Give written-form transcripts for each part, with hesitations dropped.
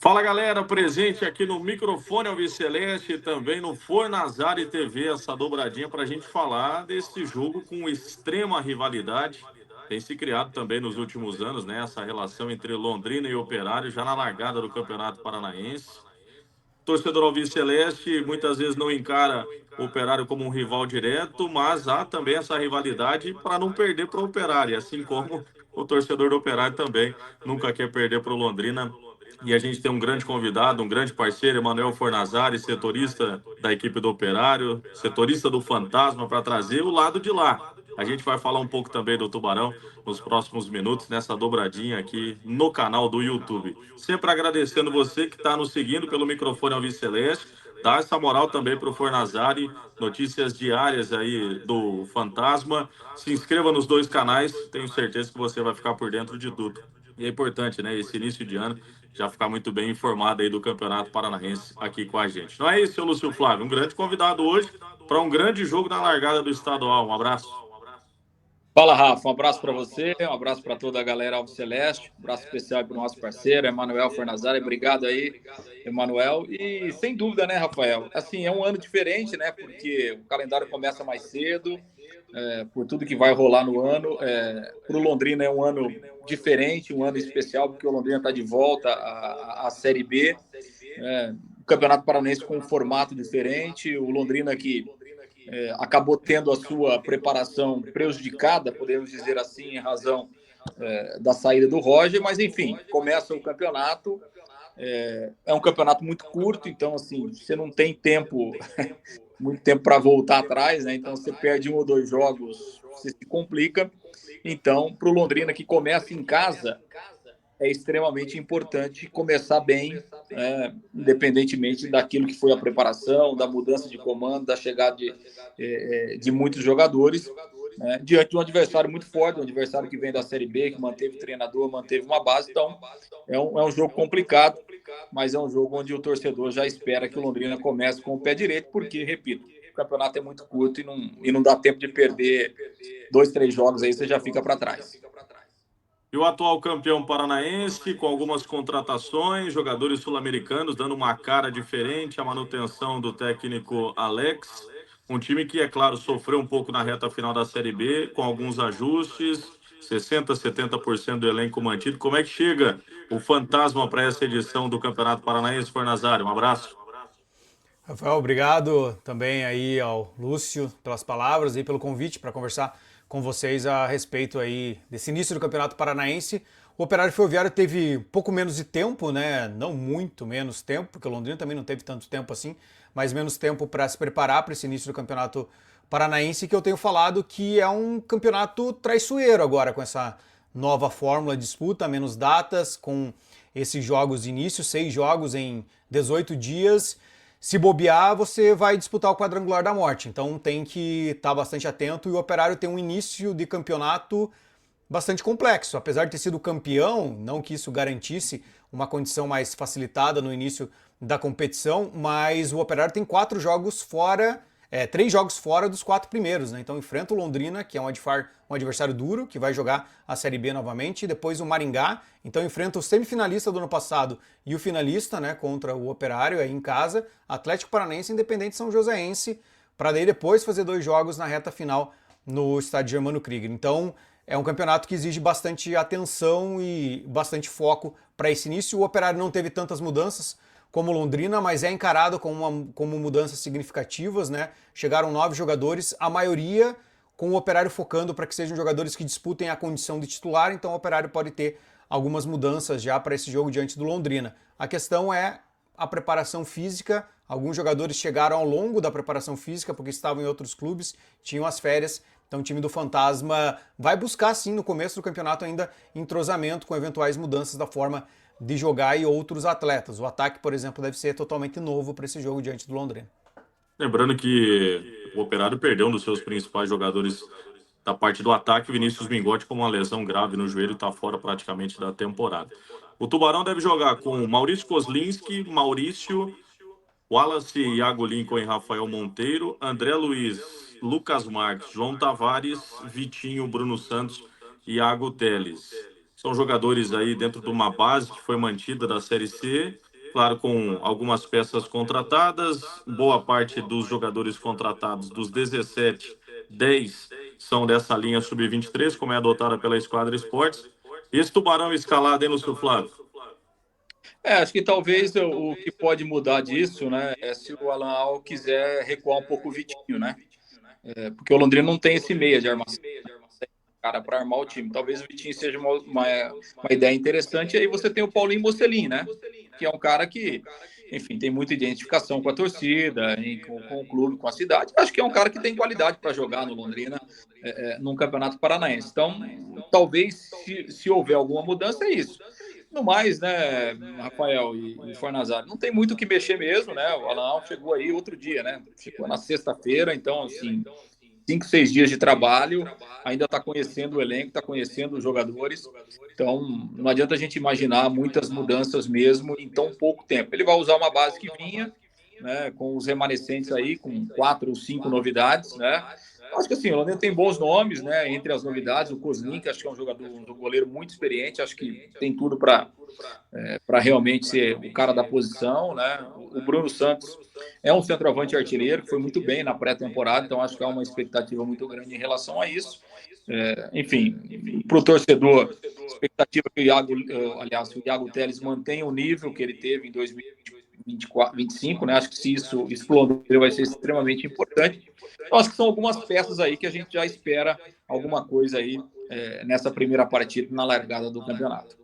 Fala galera, presente aqui no microfone Alviceleste e também no Fornazari TV, essa dobradinha para a gente falar desse jogo com extrema rivalidade. Tem se criado também nos últimos anos, né? Essa relação entre Londrina e Operário, já na largada do Campeonato Paranaense. Torcedor Alviceleste muitas vezes não encara o Operário como um rival direto, mas há também essa rivalidade para não perder para o Operário, assim como o torcedor do Operário também nunca quer perder para o Londrina. E a gente tem um grande convidado, um grande parceiro, Emanuel Fornazari, setorista da equipe do Operário, setorista do Fantasma, para trazer o lado de lá. A gente vai falar um pouco também do Tubarão nos próximos minutos, nessa dobradinha aqui no canal do YouTube. Sempre agradecendo você que está nos seguindo pelo microfone Alviceleste. Dá essa moral também para o Fornazari, notícias diárias aí do Fantasma. Se inscreva nos dois canais, tenho certeza que você vai ficar por dentro de tudo. E é importante, né, esse início de ano, já ficar muito bem informado aí do Campeonato Paranaense aqui com a gente. Não é isso, seu Lúcio Flávio? Um grande convidado hoje para um grande jogo na largada do estadual. Um abraço. Fala, Rafa. Um abraço para você, um abraço para toda a galera Alviceleste, um abraço especial para o nosso parceiro, Emanuel Fornazari. Obrigado aí, Emanuel. E sem dúvida, né, Rafael? Assim, é um ano diferente, né? Porque o calendário começa mais cedo, por tudo que vai rolar no ano. Para o Londrina é um ano diferente, um ano especial, porque o Londrina está de volta à Série B. O Campeonato Paranaense com um formato diferente, o Londrina que acabou tendo a sua preparação prejudicada, podemos dizer assim, em razão da saída do Roger, mas enfim, começa o campeonato, é um campeonato muito curto, então assim, você não tem muito tempo para voltar atrás, né? Então você perde um ou dois jogos, você se complica. Então, para o Londrina que começa em casa, é extremamente importante começar bem, independentemente daquilo que foi a preparação, da mudança de comando, da chegada de muitos jogadores, né, diante de um adversário muito forte, um adversário que vem da Série B, que manteve treinador, manteve uma base. Então, é um jogo complicado, mas é um jogo onde o torcedor já espera que o Londrina comece com o pé direito, porque, repito, o campeonato é muito curto e não dá tempo de perder 2, 3 jogos aí, você já fica para trás. E o atual campeão paranaense, com algumas contratações, jogadores sul-americanos dando uma cara diferente, a manutenção do técnico Alex. Um time que, é claro, sofreu um pouco na reta final da Série B, com alguns ajustes, 60%, 70% do elenco mantido. Como é que chega o Fantasma para essa edição do Campeonato Paranaense, Fornazari? Um abraço. Rafael, obrigado também aí ao Lúcio pelas palavras e pelo convite para conversar com vocês a respeito aí desse início do Campeonato Paranaense. O Operário Ferroviário teve pouco menos de tempo, né? Não muito menos tempo, porque o Londrina também não teve tanto tempo assim, mas menos tempo para se preparar para esse início do Campeonato Paranaense, que eu tenho falado que é um campeonato traiçoeiro agora com essa nova fórmula de disputa, menos datas, com esses jogos de início, 6 jogos em 18 dias. Se bobear, você vai disputar o quadrangular da morte. Então tem que estar bastante atento. E o Operário tem um início de campeonato bastante complexo. Apesar de ter sido campeão, não que isso garantisse uma condição mais facilitada no início da competição, mas o Operário tem 4 jogos fora, 3 jogos fora dos 4 primeiros, né? Então enfrenta o Londrina, que é um adversário duro, que vai jogar a Série B novamente, e depois o Maringá. Então enfrenta o semifinalista do ano passado e o finalista, né, contra o Operário aí em casa, Atlético Paranaense e Independente São Joséense, para daí depois fazer 2 jogos na reta final no estádio Germano Krieger. Então é um campeonato que exige bastante atenção e bastante foco para esse início. O Operário não teve tantas mudanças como Londrina, mas é encarado como mudanças significativas, né? Chegaram 9 jogadores, a maioria com o Operário focando para que sejam jogadores que disputem a condição de titular, então o Operário pode ter algumas mudanças já para esse jogo diante do Londrina. A questão é a preparação física. Alguns jogadores chegaram ao longo da preparação física porque estavam em outros clubes, tinham as férias. Então o time do Fantasma vai buscar sim no começo do campeonato ainda entrosamento com eventuais mudanças da forma de jogar e outros atletas. O ataque, por exemplo, deve ser totalmente novo para esse jogo diante do Londrina. Lembrando que o Operário perdeu um dos seus principais jogadores da parte do ataque, Vinícius Mingotti, com uma lesão grave no joelho, está fora praticamente da temporada. O Tubarão deve jogar com Maurício Kozlinski, Maurício, Wallace, Iago Lincoln e Rafael Monteiro, André Luiz, Lucas Marques, João Tavares, Vitinho, Bruno Santos e Iago Teles. São jogadores aí dentro de uma base que foi mantida da Série C claro, com algumas peças contratadas, boa parte dos jogadores contratados, dos 17, 10 são dessa linha sub-23, como é adotada pela Esquadra Esportes. E esse Tubarão escalado, hein, Lúcio Flávio? Acho que talvez o que pode mudar disso, né, é se o Alan Al quiser recuar um pouco o Vitinho, né? Porque o Londrina não tem esse meia de armação, cara, para armar o time. Talvez o Vitinho seja uma ideia interessante. E aí você tem o Paulinho Mocelin, né? Que é um cara que, enfim, tem muita identificação com a torcida, com o clube, com a cidade. Acho que é um cara que tem qualidade para jogar no Londrina, num Campeonato Paranaense. Então, talvez, se houver alguma mudança, é isso. No mais, né, Rafael e Fornazari, não tem muito o que mexer mesmo, né? O Alan Al chegou aí outro dia, né? Chegou na sexta-feira, então, assim, 5, 6 dias de trabalho, ainda está conhecendo o elenco, está conhecendo os jogadores. Então, não adianta a gente imaginar muitas mudanças mesmo em tão pouco tempo. Ele vai usar uma base que vinha, né, com os remanescentes aí, com 4 ou 5 novidades, né? Acho que assim, o Londrina tem bons nomes, né? Entre as novidades, o Kozlin, que acho que é um jogador, um goleiro muito experiente, acho que tem tudo para realmente ser o cara da posição, né? O Bruno Santos é um centroavante artilheiro que foi muito bem na pré-temporada, então acho que há uma expectativa muito grande em relação a isso. Enfim, para o torcedor, expectativa que o Iago Teles mantenha o nível que ele teve em 2024, 2025, né? Acho que se isso explodir vai ser extremamente importante. Então, acho que são algumas peças aí que a gente já espera alguma coisa aí nessa primeira partida, na largada do campeonato.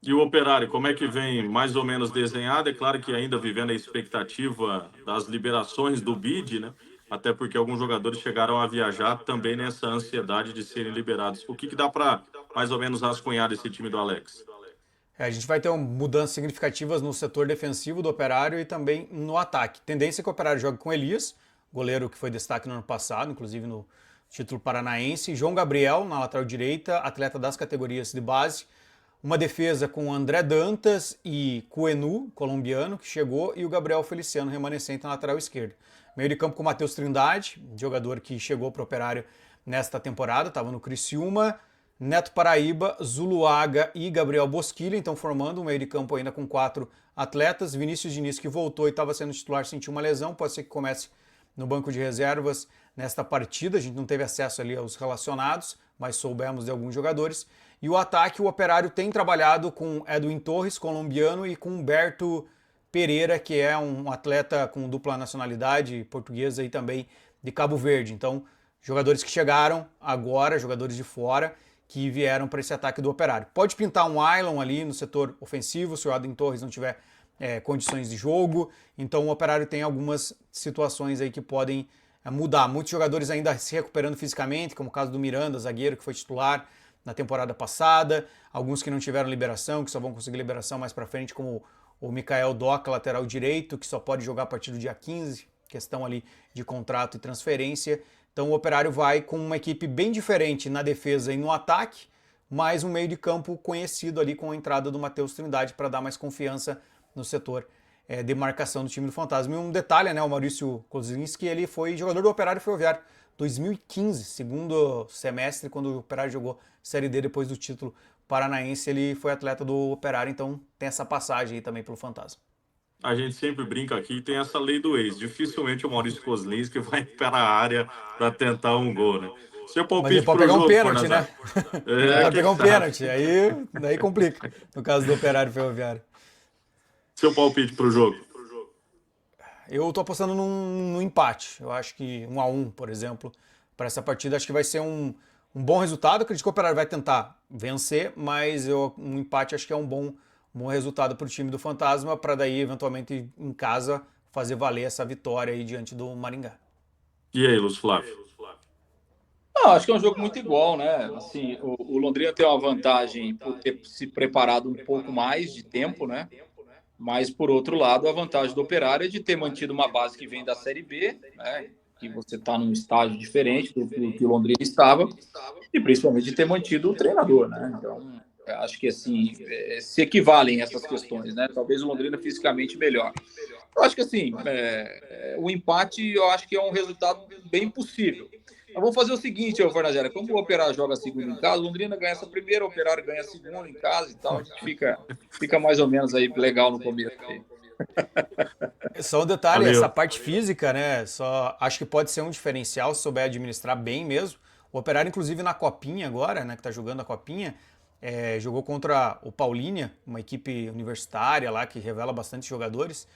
E o Operário, como é que vem mais ou menos desenhado? É claro que ainda vivendo a expectativa das liberações do BID, né? Até porque alguns jogadores chegaram a viajar também nessa ansiedade de serem liberados. O que dá para mais ou menos rascunhar desse time do Alex? A gente vai ter mudanças significativas no setor defensivo do Operário e também no ataque. Tendência é que o Operário jogue com Elias, goleiro que foi destaque no ano passado, inclusive no título paranaense. João Gabriel, na lateral direita, atleta das categorias de base. Uma defesa com André Dantas e Cuenu, colombiano, que chegou, e o Gabriel Feliciano, remanescente na lateral esquerda. Meio de campo com Matheus Trindade, jogador que chegou para o Operário nesta temporada, estava no Criciúma. Neto Paraíba, Zuluaga e Gabriel Bosquilha, então formando um meio de campo ainda com 4 atletas. Vinícius Diniz, que voltou e estava sendo titular, sentiu uma lesão, pode ser que comece no banco de reservas nesta partida. A gente não teve acesso ali aos relacionados, mas soubemos de alguns jogadores. E o ataque, o Operário tem trabalhado com Edwin Torres, colombiano, e com Humberto Pereira, que é um atleta com dupla nacionalidade, portuguesa e também de Cabo Verde. Então, jogadores que chegaram agora, jogadores de fora, que vieram para esse ataque do Operário. Pode pintar um Ailon ali no setor ofensivo, se o Edwin Torres não tiver condições de jogo. Então o Operário tem algumas situações aí que podem mudar. Muitos jogadores ainda se recuperando fisicamente, como o caso do Miranda, zagueiro, que foi titular na temporada passada. Alguns que não tiveram liberação, que só vão conseguir liberação mais para frente, como o Mikael Doca, lateral direito, que só pode jogar a partir do dia 15, questão ali de contrato e transferência. Então o Operário vai com uma equipe bem diferente na defesa e no ataque, mas um meio de campo conhecido ali com a entrada do Matheus Trindade para dar mais confiança no setor de marcação do time do Fantasma. E um detalhe, né, o Maurício Kozinski, ele foi jogador do Operário Ferroviário 2015, segundo semestre, quando o Operário jogou Série D depois do título paranaense, ele foi atleta do Operário, então tem essa passagem aí também pelo Fantasma. A gente sempre brinca aqui, tem essa lei do ex. Dificilmente o Maurício Kozlinski vai para a área para tentar um gol, né? Seu palpite para pegar um pênalti, Fornazari. Né? Pode pegar um pênalti, daí complica, no caso do Operário Ferroviário. Seu palpite para o jogo? Eu tô apostando num empate. Eu acho que 1-1, por exemplo, para essa partida. Acho que vai ser um bom resultado. Acredito que o Operário vai tentar vencer, mas um empate acho que é um bom resultado para o time do Fantasma, para daí, eventualmente, em casa, fazer valer essa vitória aí diante do Maringá. E aí, Lúcio Flávio? Acho que é um jogo muito igual, né? Assim, o Londrina tem uma vantagem por ter se preparado um pouco mais de tempo, né? Mas, por outro lado, a vantagem do Operário é de ter mantido uma base que vem da Série B, né? Que você está num estágio diferente do que o Londrina estava, e principalmente de ter mantido o treinador, né? Então, acho que assim, se equivalem essas questões, né? Talvez o Londrina fisicamente melhor. Eu acho que assim, o empate eu acho que é um resultado bem possível. vamos fazer o seguinte, ô Fornazera, como o Operário joga segundo em casa, o Londrina ganha essa primeira, o Operário ganha a segunda em casa e tal, a gente fica mais ou menos aí legal no começo. Aí. Só um detalhe, Valeu. essa parte física, né? Só acho que pode ser um diferencial se souber administrar bem mesmo. O Operário, inclusive, na Copinha agora, né? Que tá jogando a Copinha, jogou contra o Paulínia, uma equipe universitária lá que revela bastante jogadores.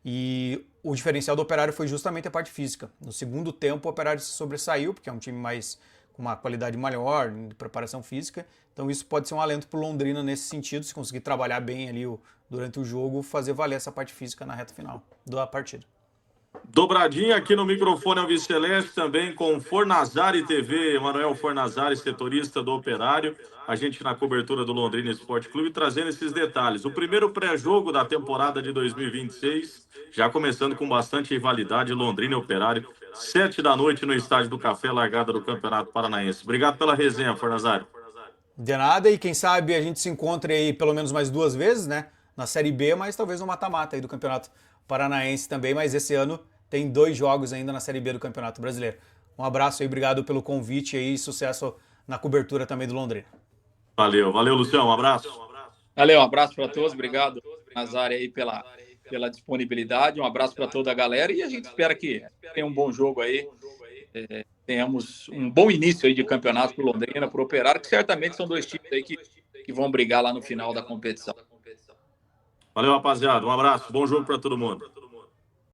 E o diferencial do Operário foi justamente a parte física. No segundo tempo, o Operário se sobressaiu, porque é um time mais com uma qualidade maior de preparação física. Então isso pode ser um alento para o Londrina nesse sentido, se conseguir trabalhar bem ali durante o jogo, fazer valer essa parte física na reta final da partida. Dobradinha aqui no microfone Alves Celeste, também com Fornazari TV, Emanuel Fornazari, setorista do Operário. A gente na cobertura do Londrina Esporte Clube, trazendo esses detalhes. O primeiro pré-jogo da temporada de 2026, já começando com bastante rivalidade, Londrina e Operário, 7 da noite no Estádio do Café, largada do Campeonato Paranaense. Obrigado pela resenha, Fornazari. De nada, e quem sabe a gente se encontre aí pelo menos mais 2 vezes, né? Na Série B, mas talvez no mata-mata aí do Campeonato Paranaense também, mas esse ano tem 2 jogos ainda na Série B do Campeonato Brasileiro. Um abraço aí, obrigado pelo convite aí e sucesso na cobertura também do Londrina. Valeu, Lucião, um abraço. Valeu, um abraço para todos, obrigado, Nazário, aí pela disponibilidade, um abraço para toda a galera e a gente espera que tenha um bom jogo aí, tenhamos um bom início aí de campeonato para o Londrina, para o Operário, que certamente são 2 times aí que vão brigar lá no final da competição. Valeu, rapaziada, um abraço, bom jogo para todo mundo.